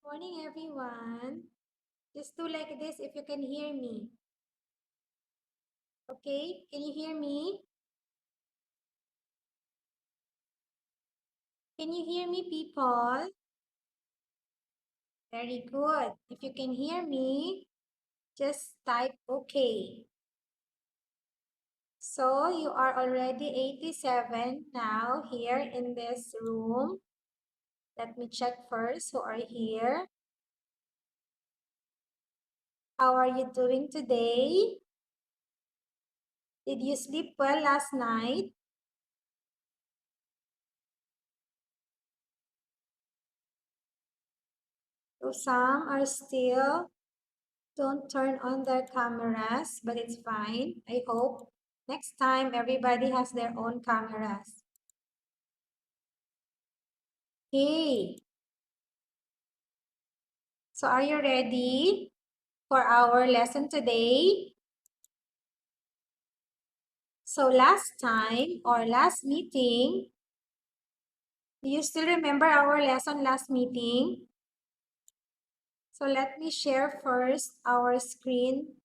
Morning, everyone. Just do like this if you can hear me. Okay? Can you hear me? Can you hear me, people? Very good. If you can hear me, just type okay. So you are already 87 now here in this room. Let me check first who are here. How are you doing today? Did you sleep well last night? So some are still don't turn on their cameras, but it's fine. I hope next time everybody has their own cameras. Okay, so are you ready for our lesson today? So last time or last meeting, do you still remember our lesson last meeting? So let me share first our screen.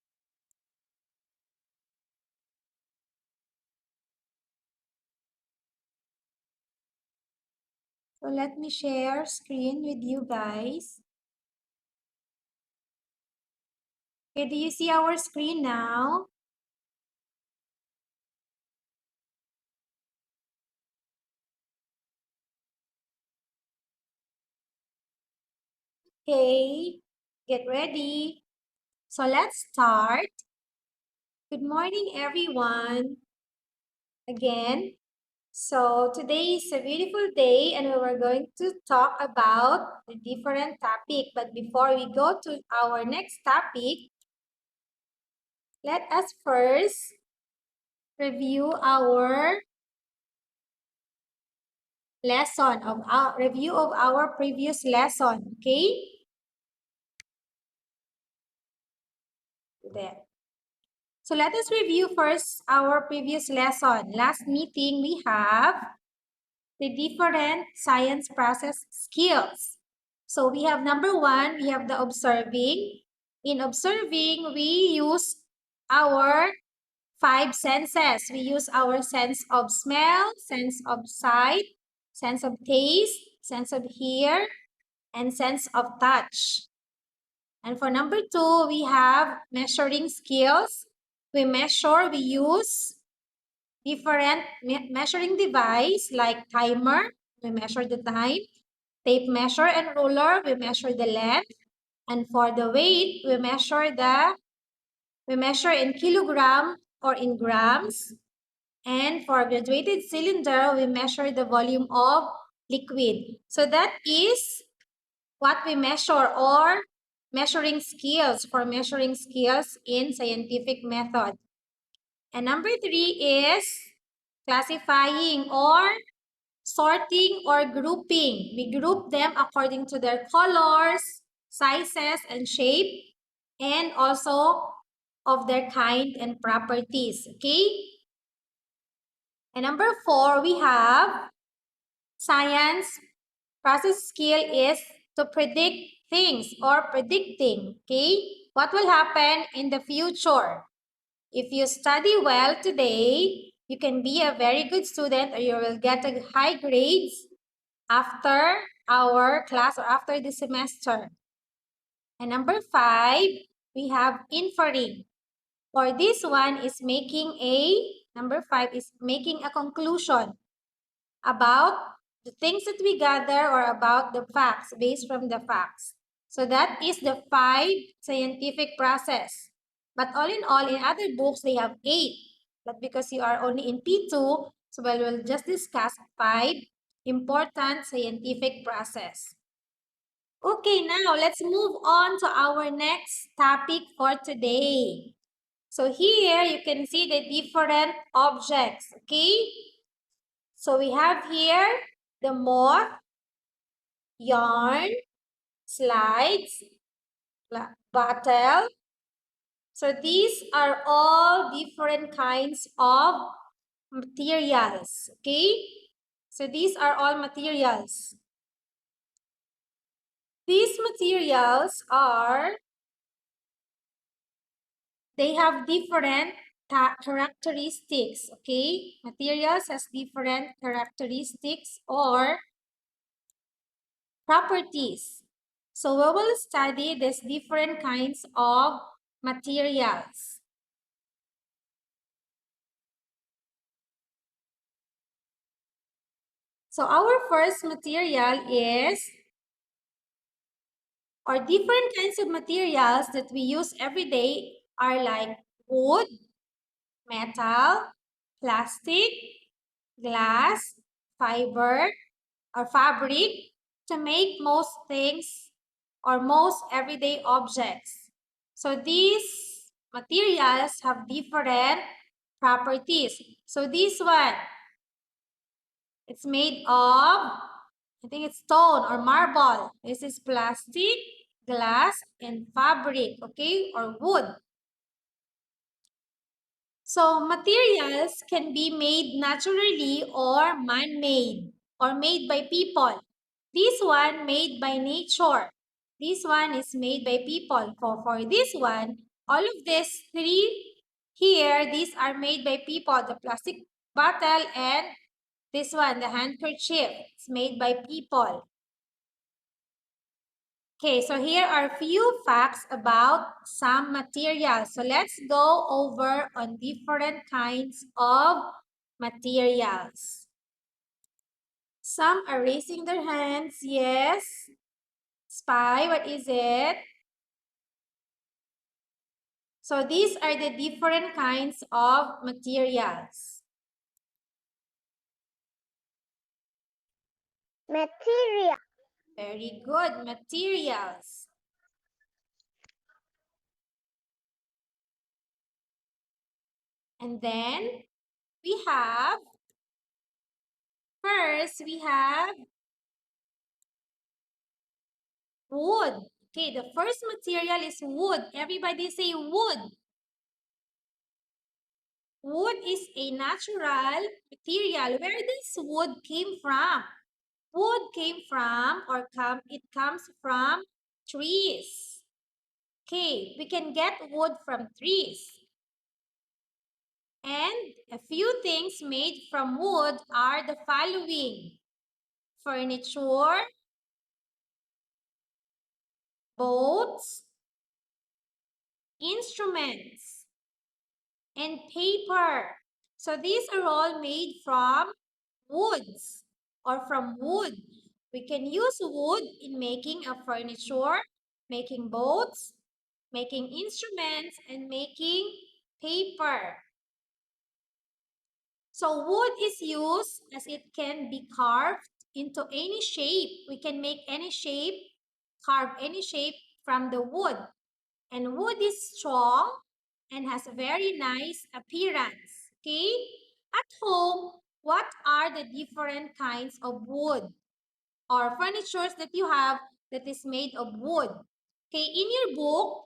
So let me share screen with you guys. Okay, do you see our screen now? Okay, get ready. So let's start. Good morning, everyone. Again. So today is a beautiful day and we were going to talk about a different topic. But before we go to our next topic, let us first review our review of our previous lesson. Okay? There. So let us review first our previous lesson. Last meeting we have the different science process skills. So we have number one, we have the observing. In observing, we use our five senses. We use our sense of smell, sense of sight, sense of taste, sense of hear, and sense of touch. And for number two, we have measuring skills. We use different measuring device like timer, we measure the time, tape measure and ruler, we measure the length, and for the weight, we measure in kilogram or in grams, and for graduated cylinder, we measure the volume of liquid. So that is what we measure or measuring skills for measuring skills in scientific method. And number three is classifying or sorting or grouping. We group them according to their colors, sizes, and shape, and also of their kind and properties. Okay? And number four, we have science process skill is to predict things or predicting. Okay? What will happen in the future? If you study well today, you can be a very good student or you will get a high grades after our class or after the semester. And number five, we have inferring. For this one is number five is making a conclusion about the things that we gather or about the facts based from the facts. So that is the five scientific process. But all in all, in other books, they have eight. But because you are only in P2, so we'll just discuss five important scientific process. Okay, now let's move on to our next topic for today. So here you can see the different objects, okay? So we have here the moth, yarn, slides, bottle. So these are all different kinds of materials, okay? So these are all materials. These materials they have different characteristics, okay? Materials has different characteristics or properties. So we will study these different kinds of materials. So our first material is, or different kinds of materials that we use every day are like wood, metal, plastic, glass, fiber, or fabric to make most things or most everyday objects. So these materials have different properties. So this one, it's made of, I think it's stone or marble. This is plastic, glass, and fabric, okay, or wood. So materials can be made naturally or man-made or made by people. This one made by nature. This one is made by people. For this one, all of these three here, these are made by people. The plastic bottle and this one, the handkerchief, it's made by people. Okay, so here are a few facts about some materials. So let's go over on different kinds of materials. Some are raising their hands. Yes. Spy, what is it? So these are the different kinds of materials. Material. Very good, materials. And then we have, first we have wood. Okay, the first material is wood. Everybody say wood. Wood is a natural material. Where this wood came from? Wood came from it comes from trees. Okay, we can get wood from trees. And a few things made from wood are the following: furniture, boats, instruments, and paper. So these are all made from woods or from wood. We can use wood in making a furniture, making boats, making instruments, and making paper. So wood is used as it can be carved into any shape. We can make any shape, carve any shape from the wood. And wood is strong and has a very nice appearance. Okay? At home, what are the different kinds of wood or furnitures that you have that is made of wood? Okay, in your book,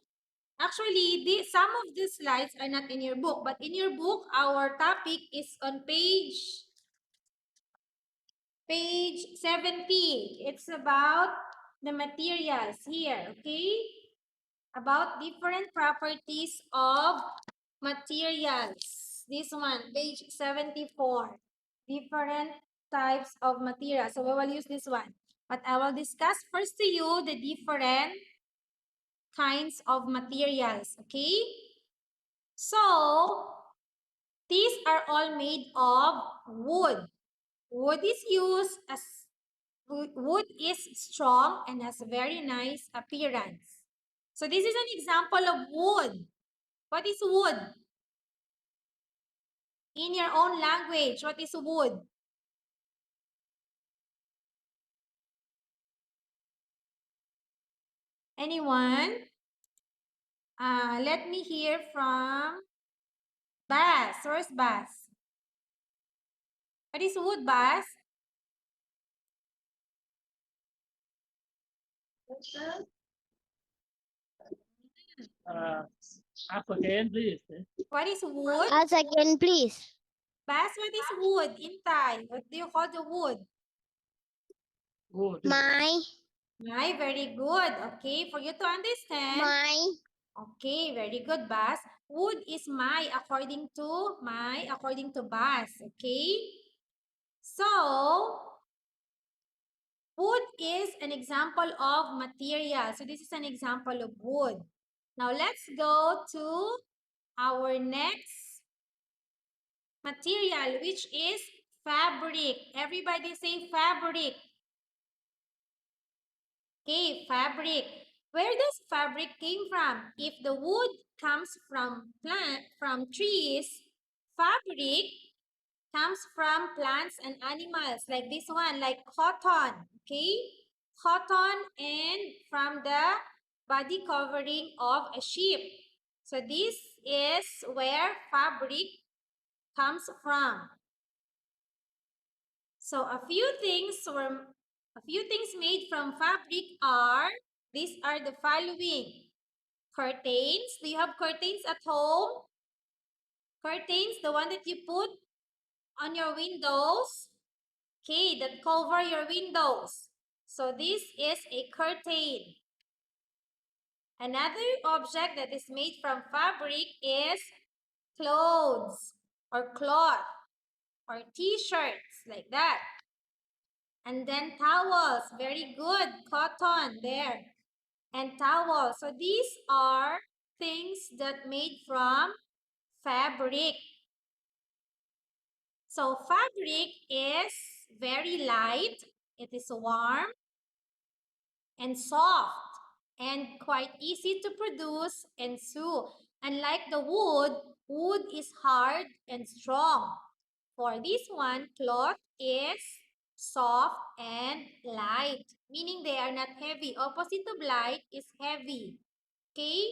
actually, some of the slides are not in your book, but in your book, our topic is on page 70. It's about the materials here, okay? About different properties of materials. This one, page 74. Different types of materials. So we will use this one. But I will discuss first to you the different kinds of materials, okay? So, these are all made of wood. Wood is used as wood is strong and has a very nice appearance. So this is an example of wood. What is wood? In your own language, what is wood? Anyone? Let me hear from Bas. Where's Bas? What is wood, Bas? Uh, Ask again, please. What is wood? Ask again, please. Bas, what is wood in Thai? What do you call the wood? Wood. My My, very good. Okay, for you to understand. My. Okay, very good, Bas. Wood is my according to Bas. Okay. So, wood is an example of material. So, this is an example of wood. Now, let's go to our next material, which is fabric. Everybody say fabric. Okay, fabric. Where does fabric came from? If the wood comes from trees, fabric comes from plants and animals like this one, like cotton. Okay, cotton and from the body covering of a sheep. So this is where fabric comes from. So a few things made from fabric are, these are the following. Curtains. Do you have curtains at home? Curtains, the one that you put on your windows. Okay, that cover your windows. So this is a curtain. Another object that is made from fabric is clothes or cloth or t-shirts like that. And then towels, very good, cotton there. And towels. So these are things that made from fabric. So fabric is very light, it is warm and soft and quite easy to produce and sew. Unlike the wood, wood is hard and strong. For this one, cloth is soft and light, meaning they are not heavy. Opposite of light is heavy. Okay,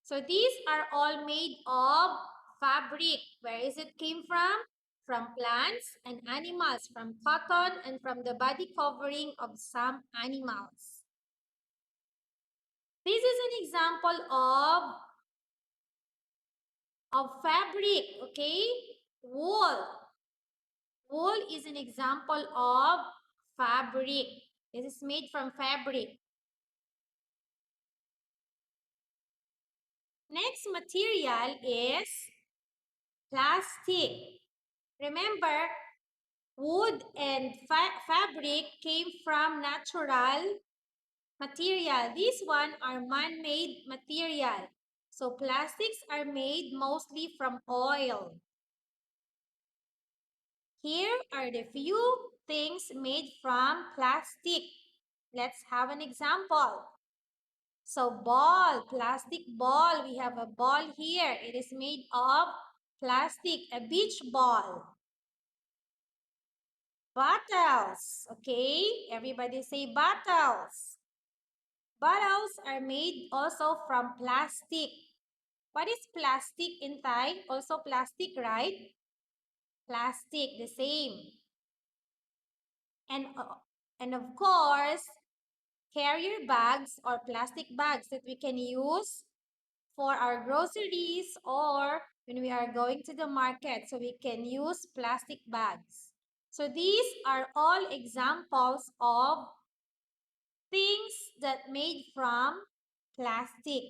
so these are all made of fabric. Where is it came from? From plants and animals, from cotton and from the body covering of some animals. This is an example of fabric, okay? Wool. Wool is an example of fabric. This is made from fabric. Next material is plastic. Remember, wood and fabric came from natural material. These one are man-made material. So plastics are made mostly from oil. Here are the few things made from plastic. Let's have an example. So ball, plastic ball. We have a ball here. It is made of plastic, a beach ball. Bottles, okay? Everybody say bottles. Bottles are made also from plastic. What is plastic in Thai? Also plastic, right? Plastic, the same. And of course, carrier bags or plastic bags that we can use for our groceries or when we are going to the market. So we can use plastic bags. So these are all examples of things that made from plastic.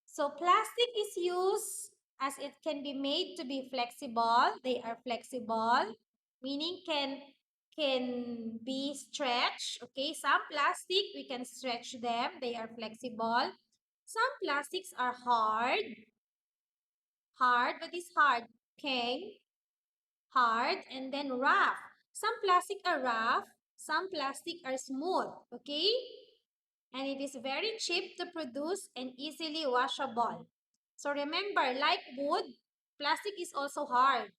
So plastic is used as it can be made to be flexible. They are flexible, meaning can be stretched. Okay, some plastic we can stretch them. They are flexible. Some plastics are hard. What is hard? Okay, hard and then rough. Some plastic are rough. Some plastic are smooth. Okay, and it is very cheap to produce and easily washable. So remember, like wood, plastic is also hard,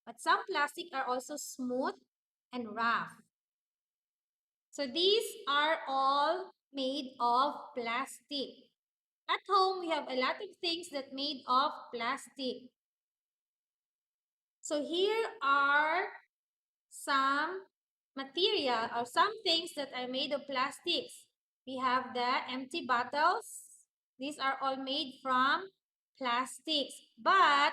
but some plastic are also smooth and rough. So these are all made of plastic. At home, we have a lot of things that made of plastic. So here are some material or some things that are made of plastics. We have the empty bottles. These are all made from plastics. But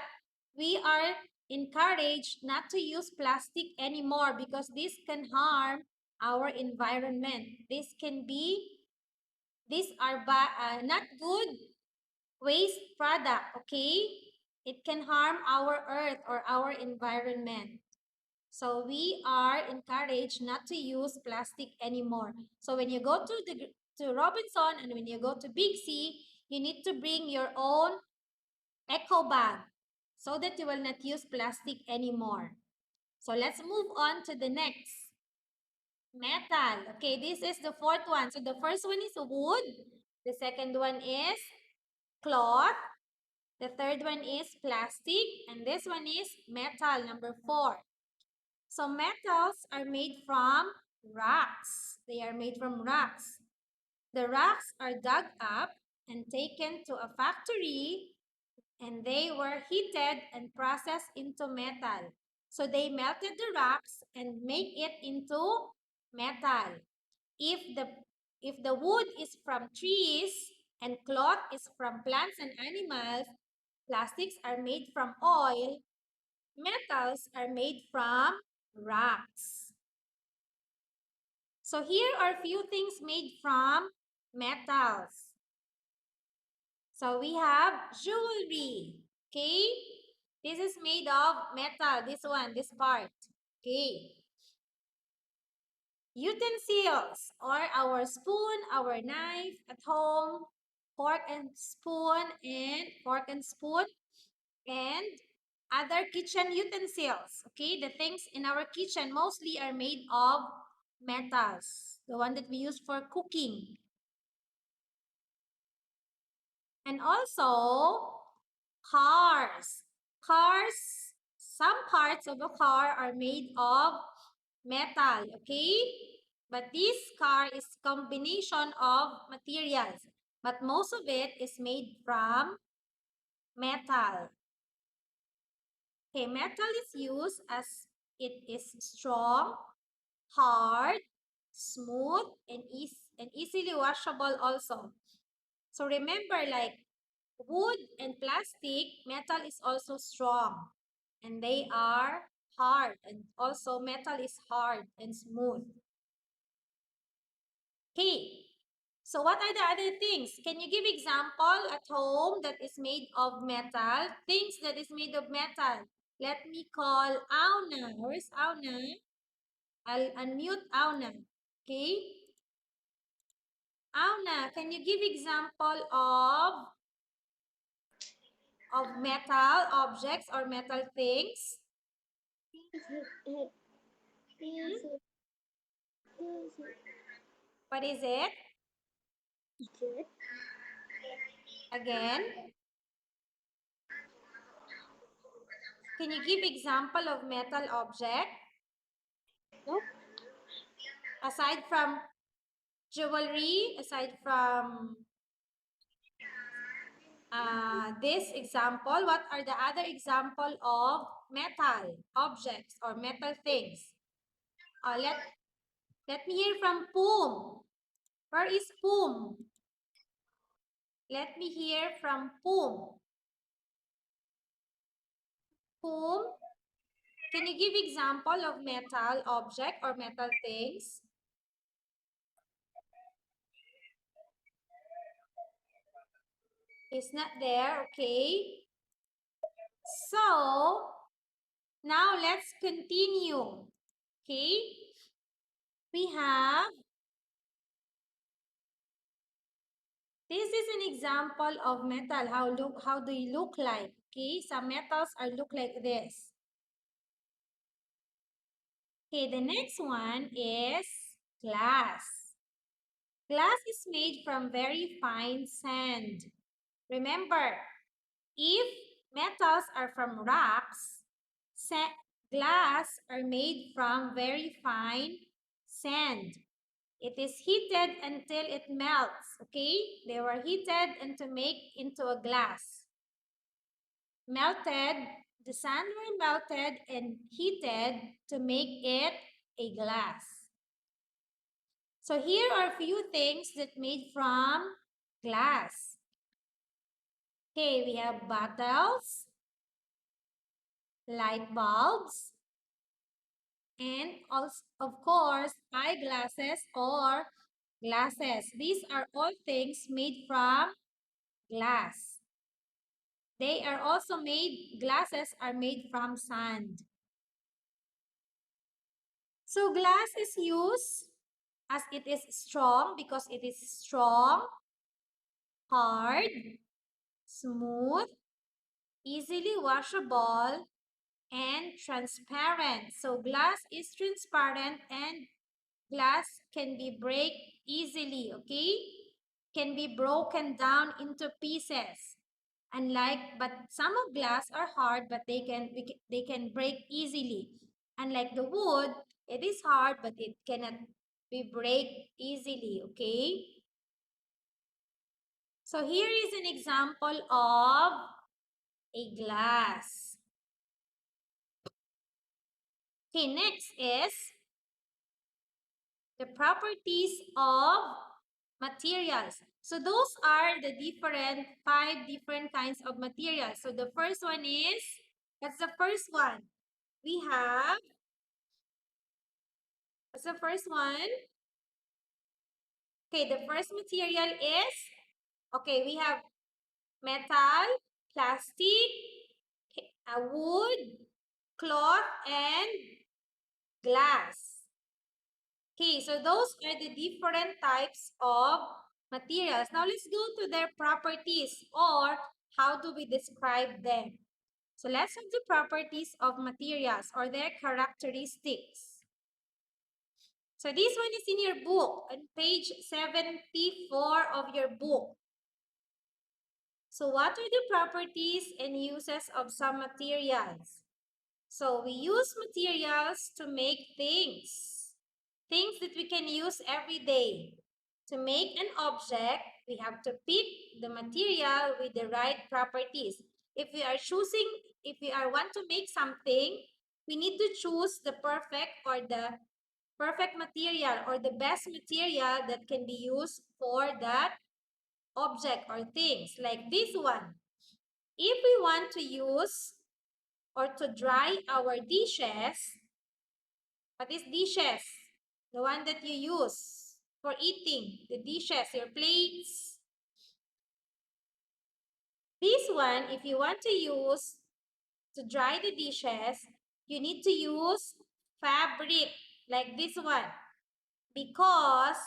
we are encouraged not to use plastic anymore because this can harm our environment. These are not good waste product, okay? It can harm our earth or our environment. So we are encouraged not to use plastic anymore. So when you go to Robinson and when you go to Big C, you need to bring your own eco bag so that you will not use plastic anymore. So let's move on to the next. Metal. Okay, this is the fourth one. So the first one is wood. The second one is cloth. The third one is plastic. And this one is metal, number 4. So metals are made from rocks. They are made from rocks. The rocks are dug up and taken to a factory, and they were heated and processed into metal. So they melted the rocks and make it into metal. If the wood is from trees and cloth is from plants and animals, plastics are made from oil, metals are made from rocks. So here are a few things made from metals. So we have jewelry, okay? This is made of metal, this part, okay? Utensils or our spoon, our knife at home, fork and spoon, and other kitchen utensils, okay? The things in our kitchen mostly are made of metals, the one that we use for cooking. And also cars. Some parts of a car are made of metal, okay? But this car is combination of materials, but most of it is made from metal. Okay, metal is used as it is strong, hard, smooth, and easily washable also. So remember, like wood and plastic, metal is also strong, and they are hard, and also metal is hard and smooth. Okay, so what are the other things? Can you give example at home that is made of metal? Things that is made of metal. Let me call Auna. Where is Auna? I'll unmute Auna. Okay. Auna, can you give example of metal objects or metal things? What is it? Again? Can you give example of metal object? Nope. Aside from jewelry, aside from this example, what are the other example of metal objects or metal things? Let me hear from Poom. Where is Poom? Let me hear from Poom. Poom, can you give example of metal object or metal things? It's not there, okay? So, now let's continue, okay? We have, this is an example of metal, how do you look like, okay? Some metals are look like this. Okay, the next one is glass. Glass is made from very fine sand. Remember, if metals are from rocks, glass are made from very fine sand. It is heated until it melts, okay? They were heated and to make into a glass. Melted, the sand were melted and heated to make it a glass. So here are a few things that made from glass. Okay, we have bottles, light bulbs, and also, of course, eyeglasses or glasses. These are all things made from glass. They are also made, glasses are made from sand. So glass is used as it is strong because it is strong, hard, smooth, easily washable, and transparent. So glass is transparent and glass can be break easily, okay? Can be broken down into pieces. But some of glass are hard, but they can break easily. Unlike the wood, it is hard, but it cannot be break easily, okay? So here is an example of a glass. Okay, next is the properties of materials. So those are the five different kinds of materials. So the first one is, that's the first one. We have, what's the first one? Okay, the first material is, okay, we have metal, plastic, wood, cloth, and glass. Okay, so those are the different types of materials. Now let's go to their properties, or how do we describe them. So let's have the properties of materials or their characteristics. So this one is in your book on page 74 of your book. So what are the properties and uses of some materials? So we use materials to make things that we can use every day. To make an object, we have to pick the material with the right properties. If we want to make something, we need to choose the perfect material or the best material that can be used for that object or things, like this one. If we want to use or to dry our dishes, what is dishes? The one that you use for eating, the dishes, your plates. This one, if you want to use to dry the dishes, you need to use fabric like this one because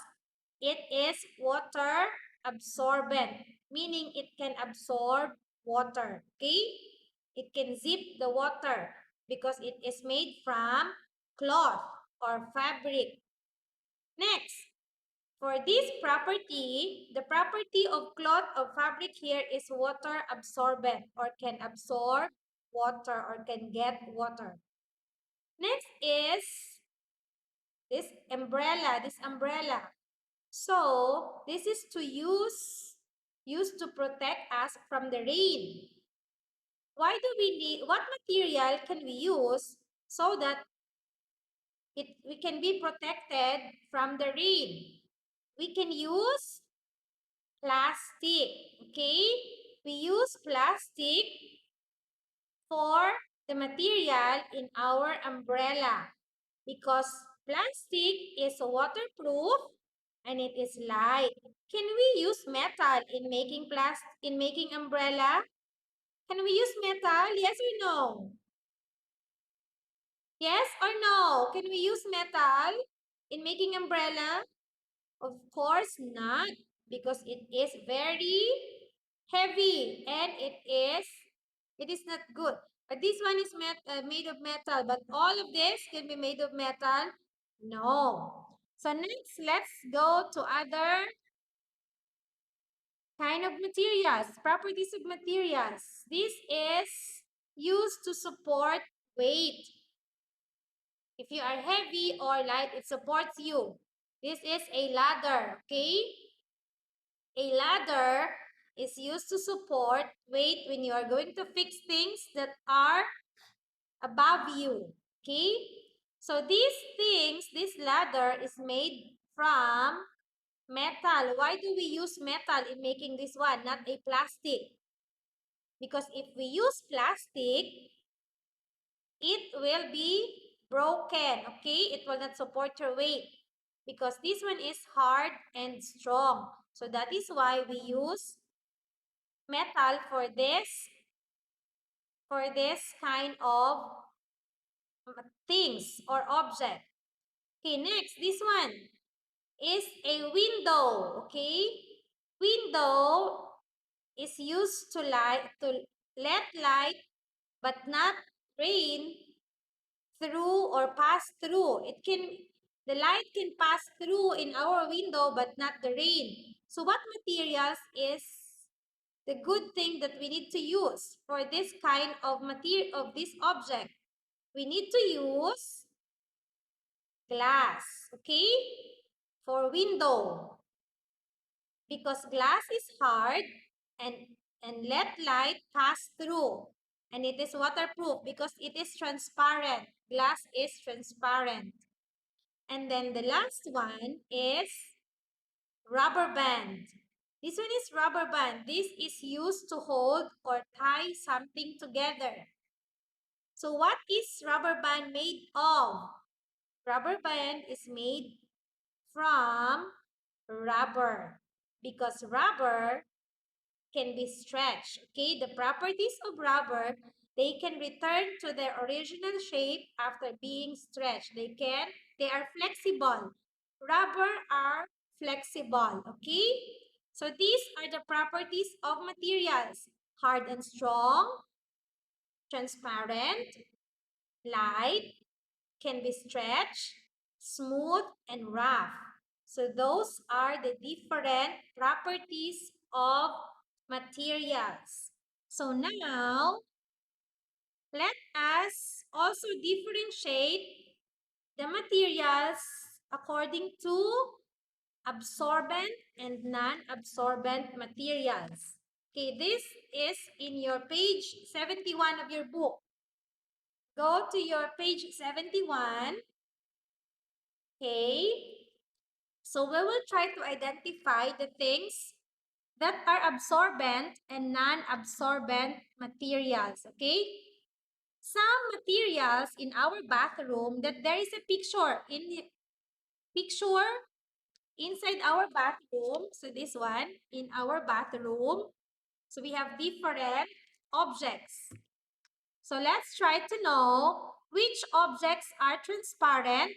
it is water absorbent, meaning it can absorb water, okay? It can zip the water because it is made from cloth or fabric. Next, for this property, the property of cloth or fabric here is water absorbent or can absorb water or can get water. Next is this umbrella. So, this is used to protect us from the rain. Why do we need, what material can we use so that we can be protected from the rain? We can use plastic, okay? We use plastic for the material in our umbrella because plastic is waterproof and it is light. Can we use metal in making umbrella? Can we use metal? Yes or no? Yes or no? Can we use metal in making umbrella? Of course not, because it is very heavy and it is not good. But this one is made of metal, but all of this can be made of metal? No. So next, let's go to other kind of materials, properties of materials. This is used to support weight. If you are heavy or light, it supports you. This is a ladder, okay? A ladder is used to support weight when you are going to fix things that are above you, okay? So this ladder is made from metal. Why do we use metal in making this one, not a plastic? Because if we use plastic, it will be broken, okay? It will not support your weight because this one is hard and strong. So that is why we use metal for this kind of things or object. Okay, next, this one is a window, okay? Window is used to let light but not rain through or pass through. The light can pass through in our window but not the rain. So what materials is the good thing that we need to use for this kind of material of this object? We need to use glass, okay? For window. Because glass is hard and let light pass through. And it is waterproof because it is transparent. Glass is transparent. And then the last one is rubber band. This one is rubber band. This is used to hold or tie something together. So what is rubber band made of? Rubber band is made from rubber because rubber can be stretched. Okay, the properties of rubber, they can return to their original shape after being stretched. They are flexible. Rubber are flexible. Okay, so these are the properties of materials: hard and strong, transparent, light, can be stretched, smooth, and rough. So those are the different properties of materials. So now, let us also differentiate the materials according to absorbent and non-absorbent materials. Okay, this is in your page 71 of your book. Go to your page 71. Okay, so we will try to identify the things that are absorbent and non-absorbent materials, okay? Some materials in our bathroom that there is a picture inside our bathroom. So this one in our bathroom. So we have different objects. So let's try to know which objects are transparent,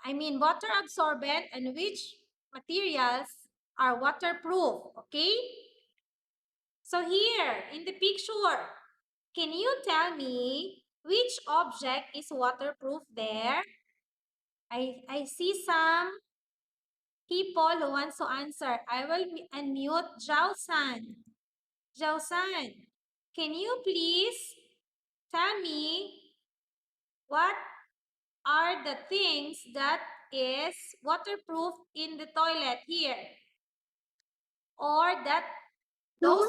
I mean water absorbent, and which materials are waterproof, okay? So here in the picture, can you tell me which object is waterproof there? I see some people who wants to answer. I will unmute Zhao San. Zhao San, can you please tell me what are the things that is waterproof in the toilet here? Or that those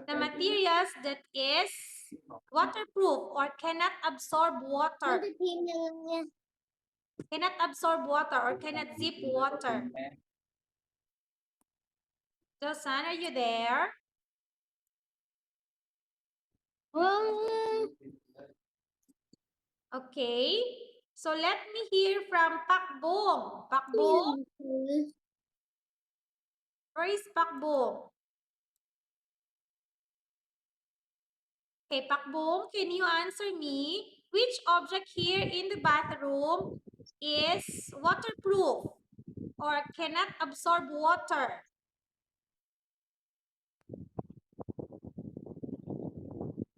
the materials that is waterproof or cannot absorb water. Cannot absorb water or cannot zip water. Josan, are you there? Okay. So let me hear from Pak Bong. Pak Bong, where is Pak Bong? Okay, Pak Bong, can you answer me? Which object here in the bathroom is waterproof or cannot absorb water?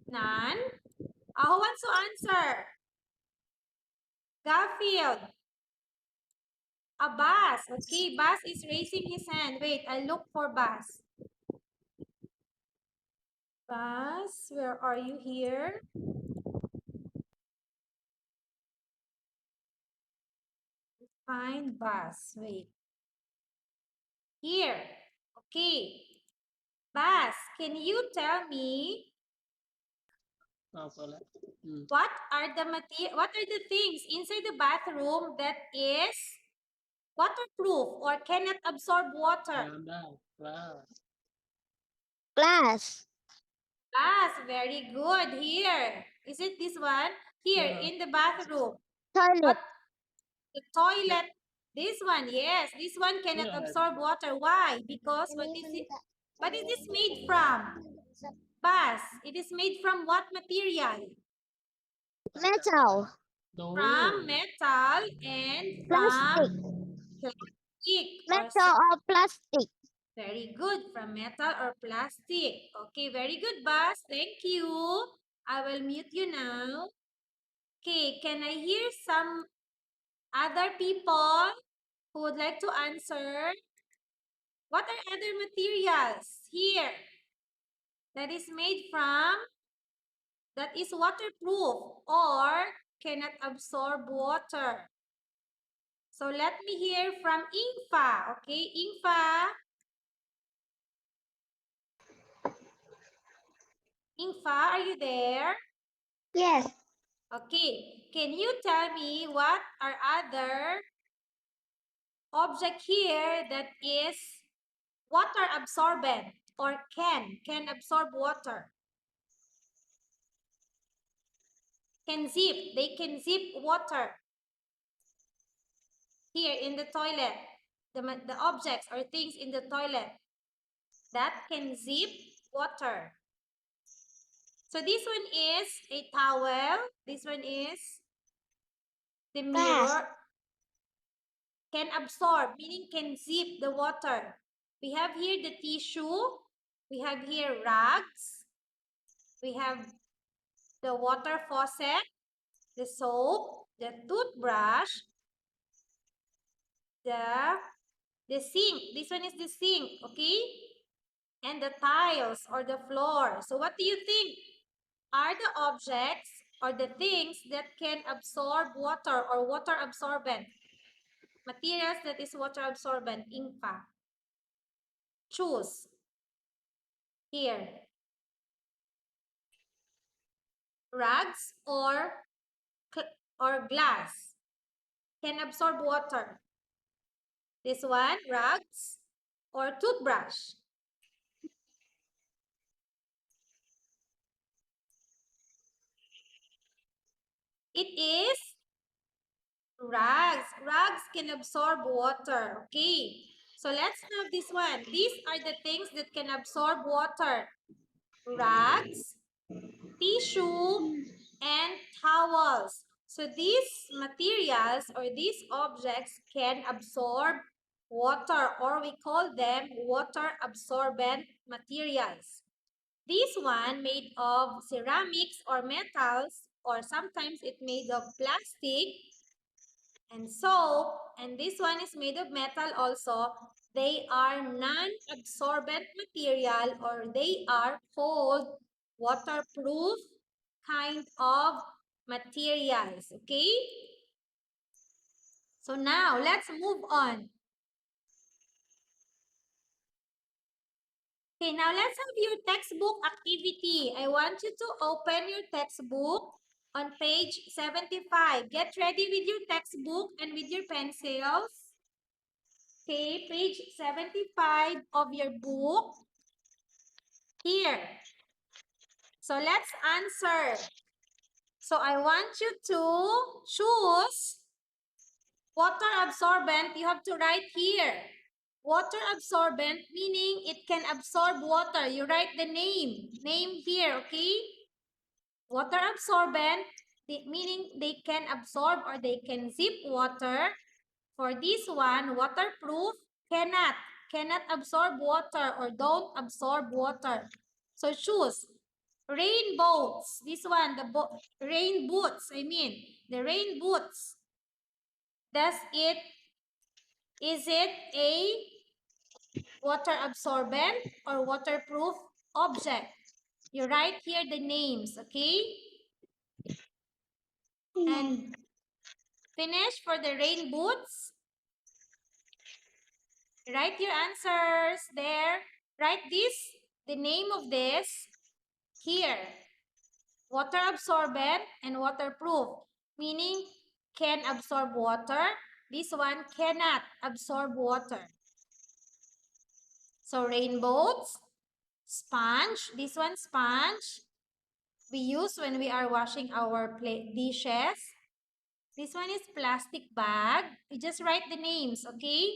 None? Who wants to answer? Garfield. Bas. Okay, Bas is raising his hand. Wait, I'll look for Bas. Bas, where are you here? Find Bas. Wait. Here. Okay. Bas, can you tell me what are the things inside the bathroom that is waterproof or cannot absorb water? Glass. Yes, very good. Here. Is it this one? Here, in the bathroom. Toilet. What? The toilet. This one, yes. This one cannot Good. absorb water. Why? Because what is it? What is this made from? Bus. It is made from what material? Metal. No. From metal and Plastic. from plastic. Metal or plastic. Very good. From metal or plastic. Okay, very good, Bas. Thank you. I will mute you now. Okay, can I hear some other people who would like to answer? What are other materials here that is made from, that is waterproof or cannot absorb water? So let me hear from Ingfa. Okay, Ingfa. Ingfa, are you there? Yes. Okay, can you tell me what are other object here that is water absorbent or can absorb water? Can zip, they can zip water. Here in the toilet, the objects or things in the toilet that can zip water. So this one is a towel. This one is the mirror. Can absorb, meaning can zip the water. We have here the tissue. We have here rags. We have the water faucet, the soap, the toothbrush, the sink. This one is the sink, okay? And the tiles or the floor. So what do you think are the objects or the things that can absorb water or water absorbent? Materials that is water absorbent, Ingpa. Choose. Here. Rags or glass can absorb water. This one, rags or toothbrush. It is rags. Rags can absorb water. Okay. So let's have this one. These are the things that can absorb water. Rags, tissue, and towels. So these materials or these objects can absorb water, or we call them water absorbent materials. This one made of ceramics or metals, or sometimes it made of plastic and soap, and this one is made of metal also. They are non-absorbent material, or they are called waterproof kind of materials. Okay? So now let's move on. Okay, now let's have your textbook activity. I want you to open your textbook on page 75. Get ready with your textbook and with your pencils. Okay, page 75 of your book. Here. So let's answer. So I want you to choose water absorbent. You have to write here. Water absorbent meaning it can absorb water. You write the name. Name here, okay? Water absorbent meaning they can absorb or they can zip water. For this one, waterproof cannot absorb water or don't absorb water. So choose rain boots. This one, the rain boots. The rain boots. Is it a water absorbent or waterproof object? You write here the names, okay? And finish for the rain boots. Write your answers there. Write the name of this here. Water absorbent and waterproof, meaning can absorb water. This one cannot absorb water. So rainbows, Sponge. This one, sponge. We use when we are washing our plate dishes. This one is plastic bag. You just write the names, okay?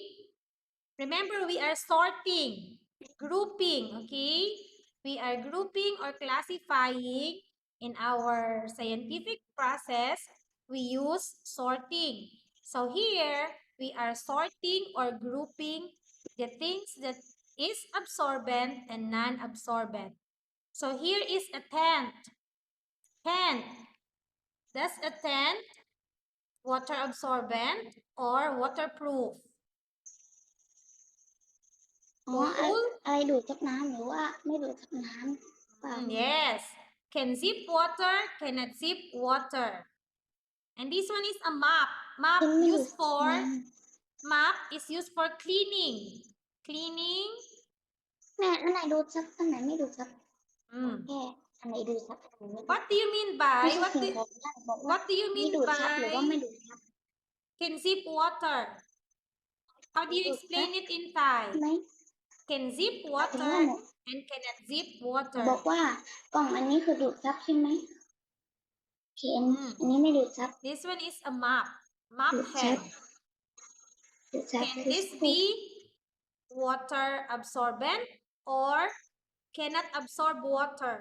Remember, we are sorting, grouping, okay? We are grouping or classifying. In our scientific process, we use sorting. So here, we are sorting or grouping the things that is absorbent and non-absorbent. So here is a tent. Tent. Does a tent water absorbent or waterproof? อ๋อ Cool? อะไรดูดซับน้ำหรือว่าไม่ดูดซับน้ำเปล่า Yes. Can zip water, cannot zip water. And this one is a mop. Mop ไม่ดูด used ซับ for น้ mop is used for cleaning. Cleaning. ำแม่อันไหนดูดซับอันไหนไม่ดูดซับ Mm. แค่อันไหนดูดซับอันไหนไม่ดูด What do you mean ไม่ by ใช่ what สิ่ง do, ของนั่นบอกว่า what do you นี่ mean ดูดซับหรือว่า by ไม่ดูดซับ can zip water? How do you explain it in Thai? ไหม Can zip ถึง water ว่าหมด and cannot zip บอ water. กว่ากล่องอันนี้คือดูดซับใช่ไหมโอเคอันนี้ไม่ดูดซับ This one is a mop. Mop ดูดซับ head. ดูดซับ Can คือ this be water absorbent or cannot absorb water?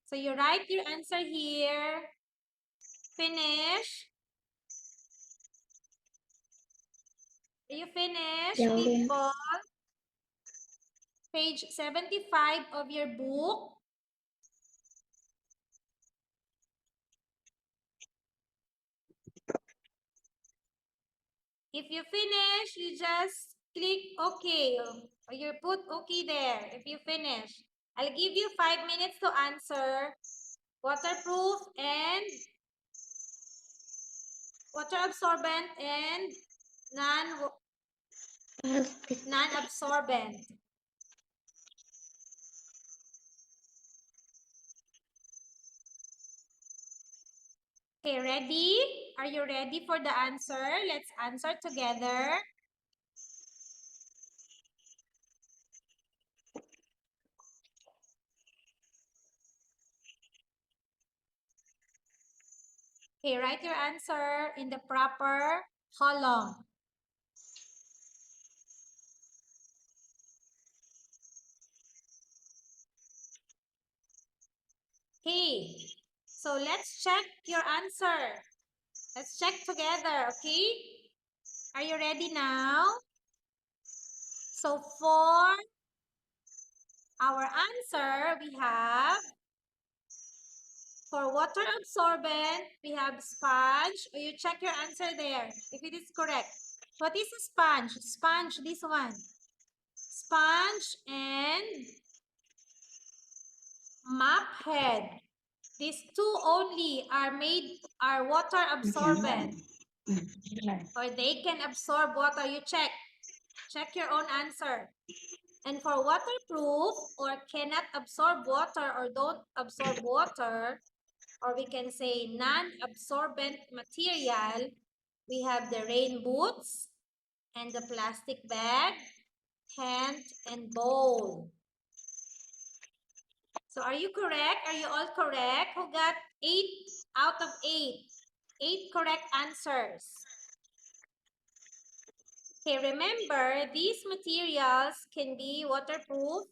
So you write your answer here. Finish. Are you finished, เดี๋ยวเรียน people? Page 75 of your book. If you finish, you just click OK or you put OK there if you finish. I'll give you 5 minutes to answer. Waterproof and water absorbent and non-absorbent. Okay, ready? Are you ready for the answer? Let's answer together. Okay, write your answer in the proper column. Okay, so let's check your answer. Let's check together, okay? Are you ready now? So for our answer, we have, for water absorbent, we have sponge. Or you check your answer there if it is correct. What is a sponge? Sponge, this one. Sponge and mop head. These two only are water absorbent. Or they can absorb water. You check. Check your own answer. And for waterproof or cannot absorb water or don't absorb water, or we can say non-absorbent material, we have the rain boots and the plastic bag, tent, and bowl. So are you correct? Are you all correct? Who got 8 out of 8? 8 correct answers. Okay, remember, these materials can be waterproof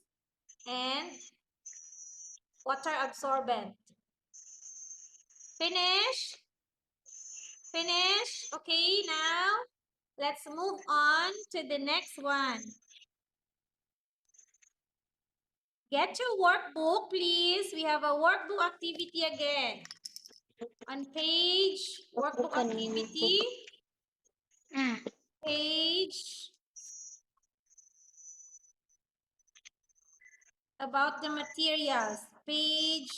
and water absorbent. Finish? Finish? Okay, now let's move on to the next one. Get your workbook, please. We have a workbook activity again. On page, workbook activity, อ่า page about the materials. Page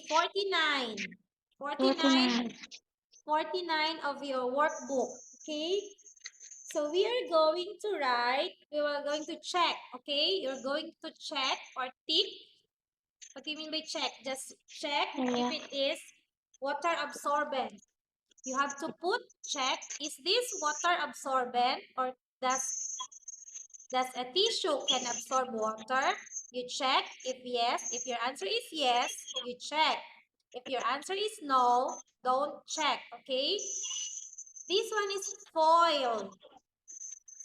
49. 49 of your workbook. Okay? So we are going to write, we are going to check, okay? You're going to check or tick. What do you mean by check? Just check if it is water absorbent. You have to check, is this water absorbent or does a tissue can absorb water? You check if yes. If your answer is yes, you check. If your answer is no, don't check, okay? This one is foil.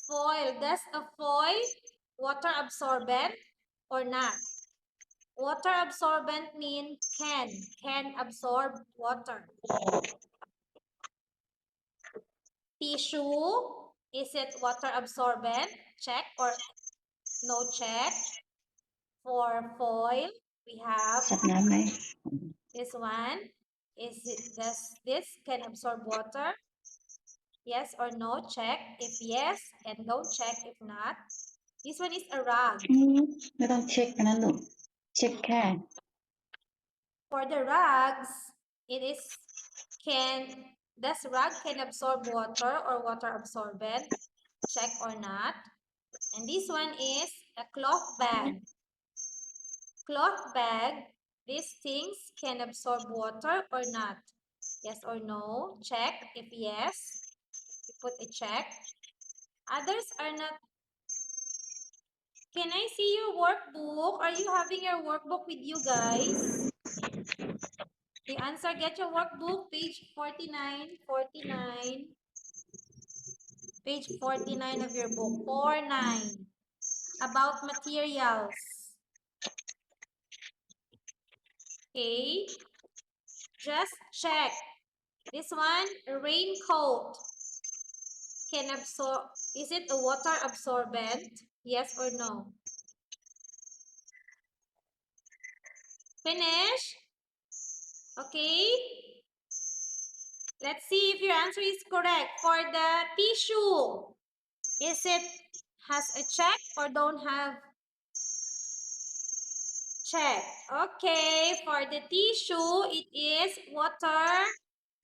Foil. Does a foil water absorbent or not? Water absorbent means can absorb water. Tissue, is it water absorbent? Check or no check. For foil, we have จับน้ำไหม this one. Does this can absorb water? Yes or no? Check. If yes, and don't check if not. This one is a rug. ไม่ต้องเช็คอันนั้นลูกเช็คแค่ For the rugs, it is does rug can absorb water or water absorbent? Check or not. And this one is a cloth bag. Cloth bag, these things can absorb water or not? Yes or no? Check. If yes, you put a check. Others are not. Can I see your workbook? Are you having your workbook with you guys? The answer, get your workbook, page 49, 49. Page 49 of your book, 49. About materials. Okay. Just check. This one, raincoat. Can absorb, is it a water absorbent? Yes or no? Finish? Okay. Let's see if your answer is correct. For the tissue, is it has a check or don't have check? Okay, for the tissue, it is water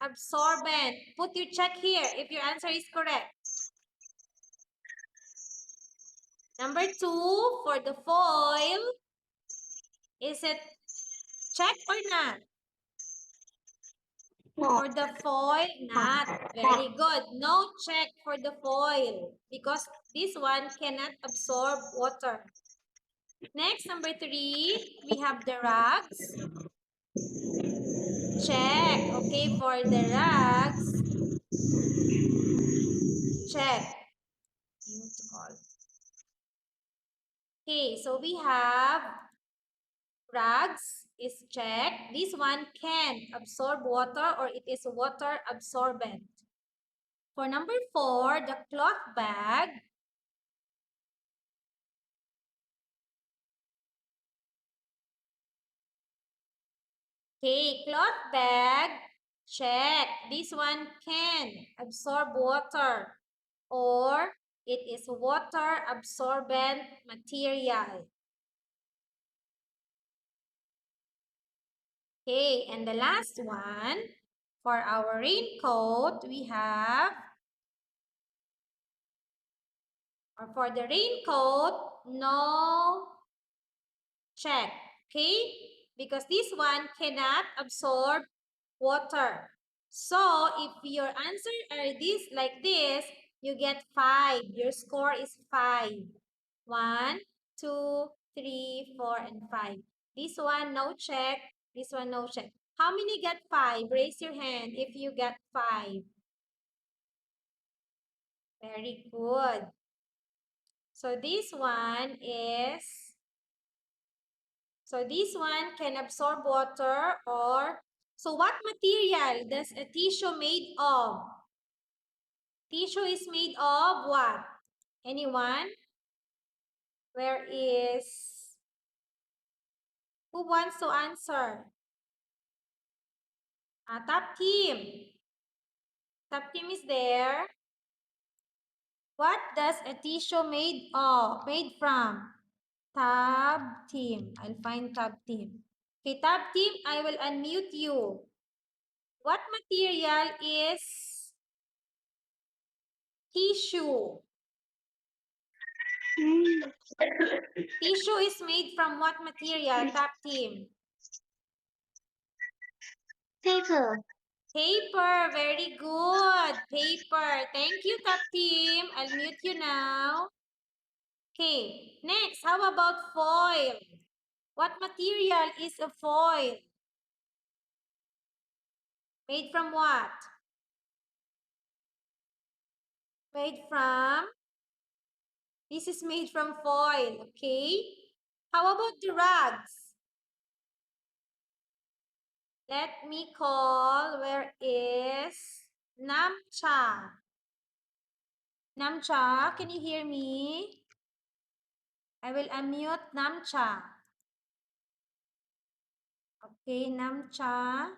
absorbent. Put your check here if your answer is correct. Number 2, for the foil, is it check or not? For the foil, not. Very good. No check for the foil because this one cannot absorb water. Next, number 3, we have the rugs. Check. Okay, for the rugs, check. Okay, so we have rugs is checked. This one can absorb water or it is water absorbent. For number 4, the cloth bag. Okay, cloth bag, check. This one can absorb water or it is water absorbent material. Okay, and the last one, for our raincoat, we have, or for the raincoat, no check, okay? Because this one cannot absorb water. So, if your answer are like this, you get 5. Your score is 5. 1, 2, 3, 4, and 5. This one, no check. This one, no check. How many get 5? Raise your hand if you get 5. Very good. So this one can absorb water or, so what material does a tissue made of? Tissue is made of what? Anyone? Where is, who wants to answer? Top team. Top team is there. What does a tissue made from? Tab team. I'll find tab team. Okay, tab team, I will unmute you. What material is tissue? Tissue is made from what material, tab team? paper Paper, very good. Paper. Thank you, Top Team. I'll mute you now. Okay, next, how about foil? What material is a foil? Made from what? Made from? This is made from foil, okay? How about the rugs? Let me call, where is Namcha? Namcha, can you hear me? I will unmute Namcha. Okay, Namcha.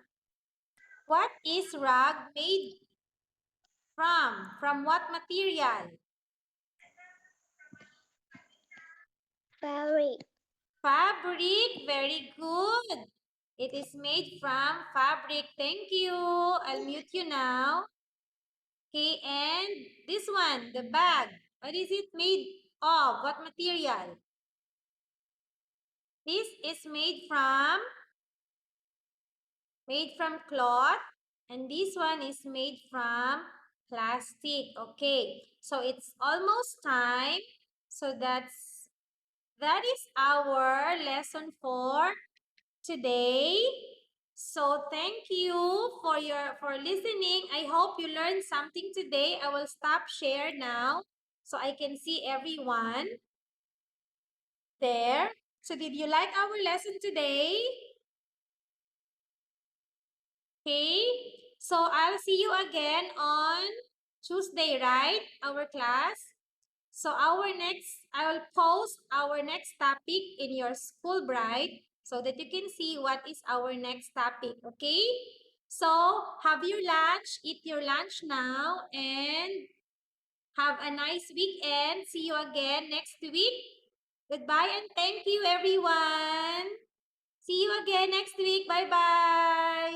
What is rug made from? From what material? Fabric. Fabric, very good. It is made from fabric. Thank you. I'll mute you now. Okay, and this one, the bag. What is it made of? What material? This is made from cloth, and this one is made from plastic. Okay, so it's almost time. So that is our lesson for today. So thank you for listening. I hope you learned something today. I will stop share now so I can see everyone there. So did you like our lesson today? Okay. So I'll see you again on Tuesday, right? Our class. So I will post our next topic in your school bright so that you can see what is our next topic, okay? So have your lunch, eat your lunch now, and have a nice weekend. See you again next week. Goodbye and thank you, everyone. See you again next week. Bye-bye.